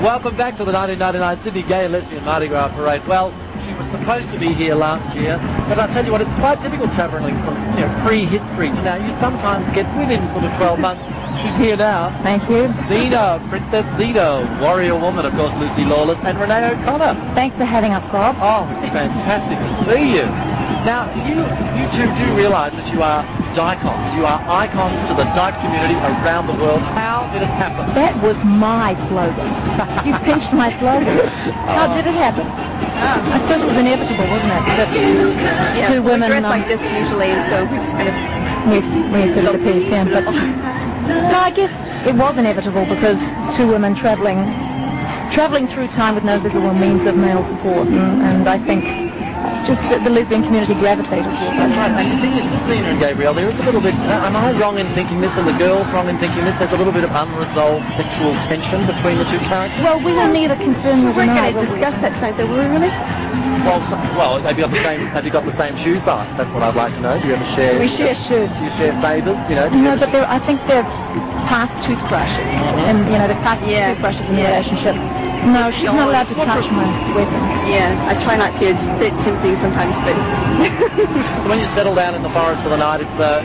Welcome back to the 1999 Sydney Gay and Lesbian Mardi Gras Parade. Well, she was supposed to be here last year, but I tell you what, it's quite difficult travelling from pre-history to now. You sometimes get within sort of 12 months. She's here now. Thank you. Zena, Princess Zena, Warrior Woman, of course, Lucy Lawless, and Renee O'Connor. Thanks for having us, Bob. Oh, it's fantastic to see you. Now, you two do realise that you are dicons. You are icons to the dyke community around the world. How did it happen? That was my slogan. You pinched my slogan. How did it happen? I suppose it was inevitable, wasn't it? That two women we dress like this usually, and so we just kind of we did it a piece, yeah. But no, I guess it was inevitable because two women travelling through time with no visible means of male support, and I think just the lesbian community gravitated towards it. That's right. And the thing is, with Zena and Gabrielle, there is a little bit, am I wrong in thinking this, and the girls wrong in thinking this, there's a little bit of unresolved sexual tension between the two characters? Well, we were neither confirmed nor we're going denied. to discuss that tonight, though, were we really? Well, have you got the same shoe size? That's what I'd like to know. Do you ever share? We share shoes. Do you share favours? No, but I think they're past toothbrushes, and they're past toothbrushes in the relationship. No, she's not allowed to touch my weapon. Yeah, I try not to. It's a bit tempting sometimes, but... So when you settle down in the forest for the night, it's a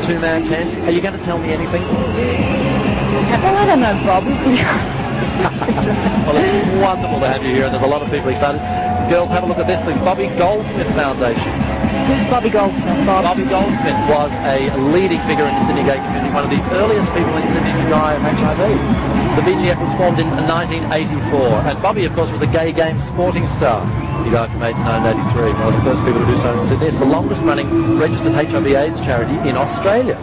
two-man tent. Are you going to tell me anything? Well, I don't know, Bob. Well, it's wonderful to have you here, and there's a lot of people excited. Girls, have a look at this, the Bobby Goldsmith Foundation. Who's Bobby Goldsmith, Bob? Bobby Goldsmith was a leading figure in the Sydney gay community, one of the earliest people in Sydney to die of HIV. The BGF was formed in 1984, and Bobby, of course, was a gay game sporting star. He died from AIDS in 1983, one of the first people to do so in Sydney. It's the longest-running registered HIV/AIDS charity in Australia.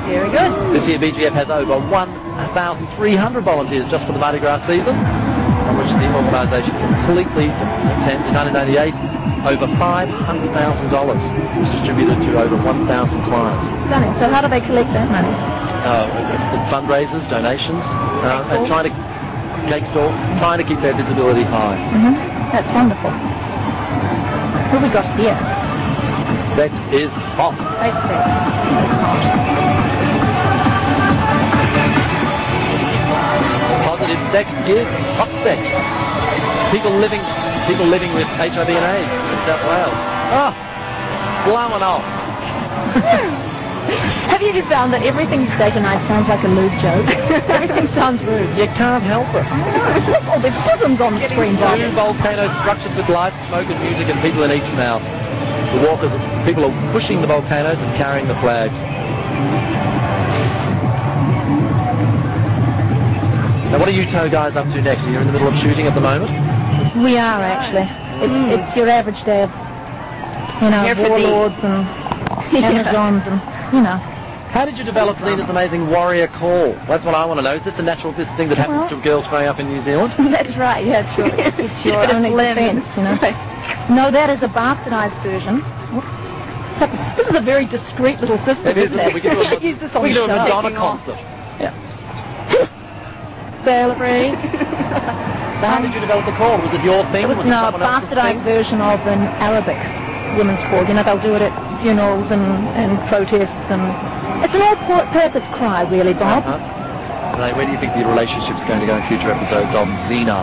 Very good. This year, BGF has over 1,300 volunteers just for the Mardi Gras season, on which the organisation completely attends. In 1998, over $500,000 was distributed to over 1,000 clients. Stunning. So how do they collect that money? Fundraisers, donations, and trying to keep their visibility high. That's wonderful. What have we got here? Sex is hot. That's hot. Positive sex is hot sex. People living with HIV and AIDS in South Wales. Oh, blowing off. Have you found that everything you say tonight sounds like a lewd joke? Everything sounds rude. You can't help it. Look, all these bosoms on the screen, Bob. Two volcanoes structured with light, smoke and music, and people in each mouth. People are pushing the volcanoes and carrying the flags. Now, what are you two guys up to next? Are you in the middle of shooting at the moment? We are, actually. It's your average day of, warlords and Amazons and, How did you develop Zena's amazing warrior call? That's what I want to know. Is this a natural thing that happens to girls growing up in New Zealand? That's right, yeah, it's your own expense, No, that is a bastardized version. Whoops. This is a very discreet little system, isn't it? We can do a Madonna concert. Yeah. Celebrate. How did you develop the call? Was it your thing? It was a bastardized version of an Arabic women's call. They'll do it at funerals and protests, and it's an all-purpose cry, really, Bob. Renee, where do you think the relationship's going to go in future episodes of Zena?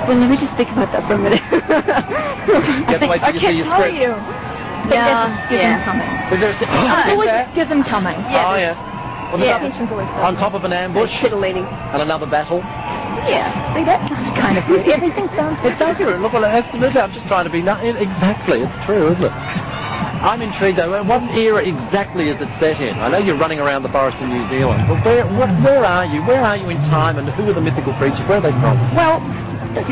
Well, let me just think about that for a minute. I can't tell you. There's a schism coming. Is there always a schism coming. Oh, yeah. Well, tension's always so on top of an ambush titillating. And another battle. Yeah. See, that sounds kind of good. Everything sounds good. It sounds good. Look, absolutely. I'm just trying to be... Exactly. It's true, isn't it? I'm intrigued, though. What era exactly is it set in? I know you're running around the forest in New Zealand. But where are you? Where are you in time, and who are the mythical creatures? Where are they from? Well,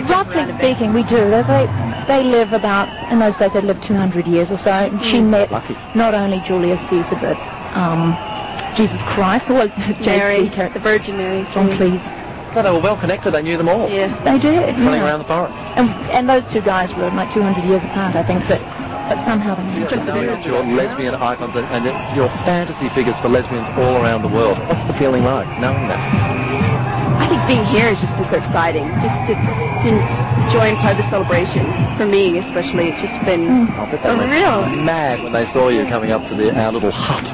roughly speaking, we do. They live about... In those days, they lived 200 years or so. And she met not only Julius Caesar, but Jesus Christ, or Mary, the Virgin Mary. John Cleese. So they were well connected. They knew them all. Yeah. They did. Running around the forest. And those two guys were like 200 years apart, I think, but somehow they knew. Your lesbian icons and your fantasy figures for lesbians all around the world. What's the feeling like, knowing that? I think being here has just been so exciting. Just to join part of the celebration. For me, especially, it's just been real mad when they saw you coming up to our little hut.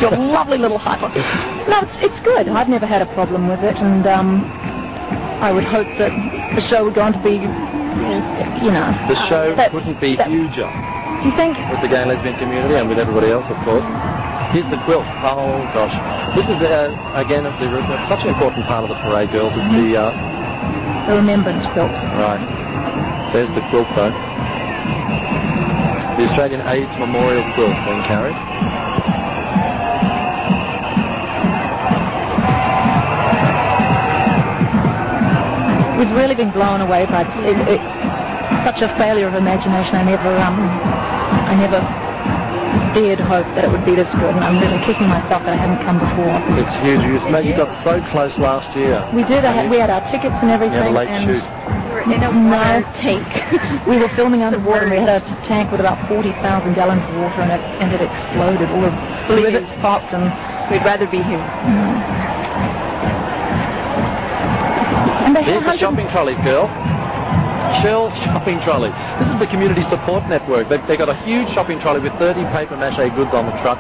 Your lovely little hut. No, it's good. I've never had a problem with it, and I would hope that the show would go on to be, The show couldn't be huger Do you think? with the gay and lesbian community and with everybody else, of course. Here's the quilt. Oh, gosh. This is, again, such an important part of the parade, girls. It's the remembrance quilt. Right. There's the quilt, though. The Australian AIDS Memorial Quilt being carried. We've really been blown away by it. Such a failure of imagination. I never dared hope that it would be this good, and I'm really kicking myself that I hadn't come before. It's huge. You got so close last year. We did. We had our tickets and everything. You had a late shoot. In a water tank. We were filming underwater, and we had a tank with about 40,000 gallons of water in it, and it exploded. All the rivets popped, and we'd rather be here. And they Here's the shopping trolleys, girls. Shell's shopping trolley. This is the community support network. They've got a huge shopping trolley with 30 paper mache goods on the truck,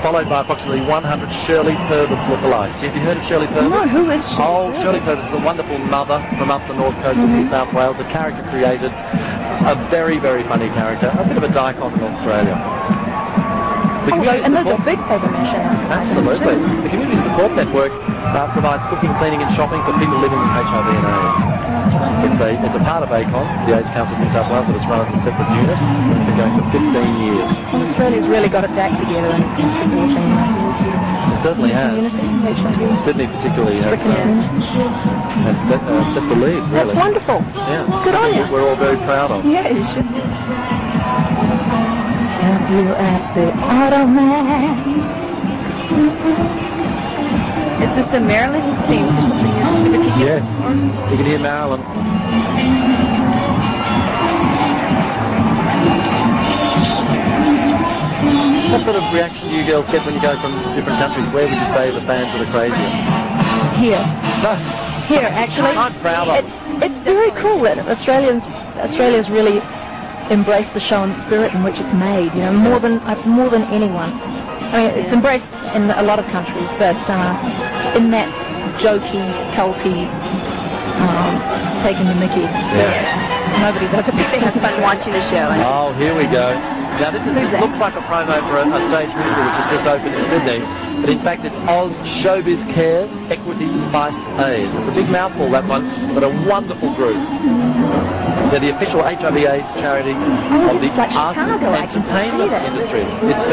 followed by approximately 100 Shirley Purvis lookalikes. Have you heard of Shirley Purvis? No, who is she? Oh, Shirley Purvis is a wonderful mother from up the north coast of New South Wales, a character created, a very, very funny character, a bit of a daikon in Australia. And those are big paper mache. Absolutely. The community support network provides cooking, cleaning and shopping for people living with HIV and AIDS. It's a part of ACON, the AIDS Council of New South Wales, but it's run as a separate unit. It's been going for 15 years. Well, Australia's really got its act together in supporting It certainly has. community. Sydney particularly has set the lead, really. That's wonderful. Yeah. Good on you. We're all very proud of. Yeah, you should. Have you at the automat? Is this a Maryland theme for something in particular? Yes. You can hear Marilyn. What sort of reaction do you girls get when you go from different countries? Where would you say the fans are the craziest? Here. No. Here, actually. I'm proud of it. It's very cool that Australia's really embraced the show and the spirit in which it's made, more than anyone. I mean, it's embraced in a lot of countries, but in that jokey, culty, taking the mickey, nobody does it. They have fun watching the show. Oh, here we go. Now this looks like a promo for a stage musical which has just opened in Sydney, but in fact it's Oz Showbiz Cares, Equity Fights AIDS. It's a big mouthful, that one, but a wonderful group. They're the official HIV/AIDS charity of the arts and entertainment industry. It's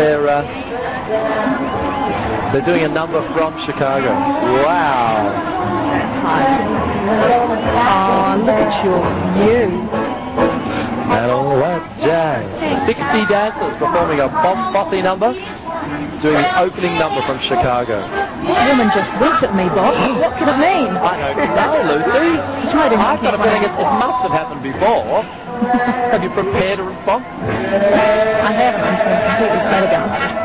they're doing a number from Chicago. Wow. Oh, look at your view. And all that jazz. 60 dancers performing a bossy number, doing the opening number from Chicago. The woman just winked at me, Bob. What could it mean? I don't know, Lucy. I've got a feeling it must have happened before. Have you prepared a response? I haven't. I'm completely flabbergasted.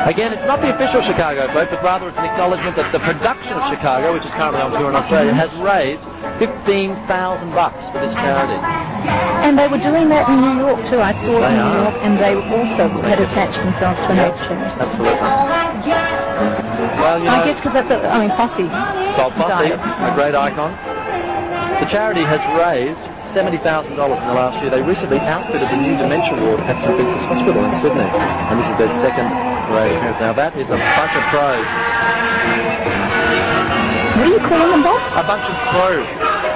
Again, it's not the official Chicago vote, but rather it's an acknowledgement that the production of Chicago, which is currently on tour in Australia, has raised $15,000 for this charity. And they were doing that in New York too. I saw it in New York, and they also had attached themselves to an AIDS charity. Absolutely. Well, I guess because that's Fosse. Bob Fosse, a great icon. The charity has raised $70,000 in the last year. They recently outfitted the new dementia ward at St Vincent's Hospital in Sydney, and this is their second parade appearance. Now that is a bunch of pros. What are you calling them, Bob? A bunch of pros.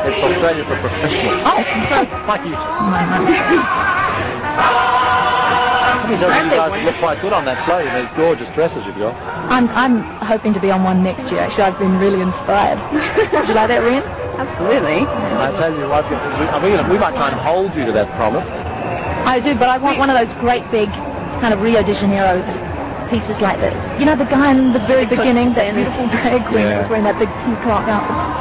It's Australia for professionals. Oh, like you. You guys look quite good on that float. Those gorgeous dresses you've got. I'm hoping to be on one next year. Actually, I've been really inspired. Would you like that, Ren? Absolutely. I tell you what, we might try and hold you to that promise. I do, but I want one of those great big kind of Rio de Janeiro pieces like that. You know, the guy in the very beginning, that beautiful drag queen was wearing that big peacock outfit.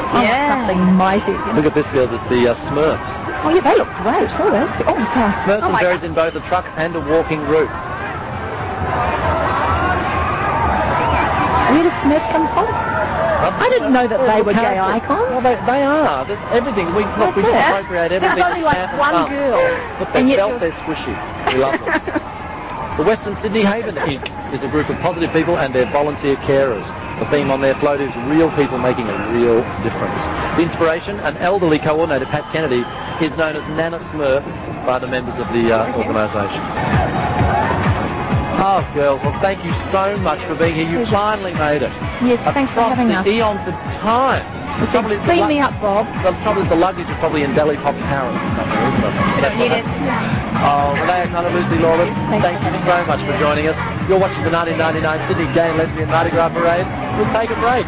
Something mighty. Look at this, girls. It's the Smurfs. Oh, yeah, they look great. Smurfs and berries in both a truck and a walking group. Where does Smurfs come from? I didn't know that they were gay icons. Well, they are. Everything. We appropriate everything. There's only like one girl. But they felt they're squishy. We love them. The Western Sydney Haven Inc. is a group of positive people and their volunteer carers. The theme on their float is real people making a real difference. The inspiration, an elderly coordinator, Pat Kennedy, is known as Nana Smurf by the members of the organisation. Oh, girls, well, thank you so much for being here. You finally made it. Yes, thanks for having us. Across the eons of time. Clean me up, Bob. The trouble is the luggage is probably in Delhi Pop Paris. I don't need it. Oh, Malaya Connor, Lucy Lawless, thank you so much for joining us. You're watching the 1999 Sydney Gay and Lesbian Mardi Gras Parade. We'll take a break.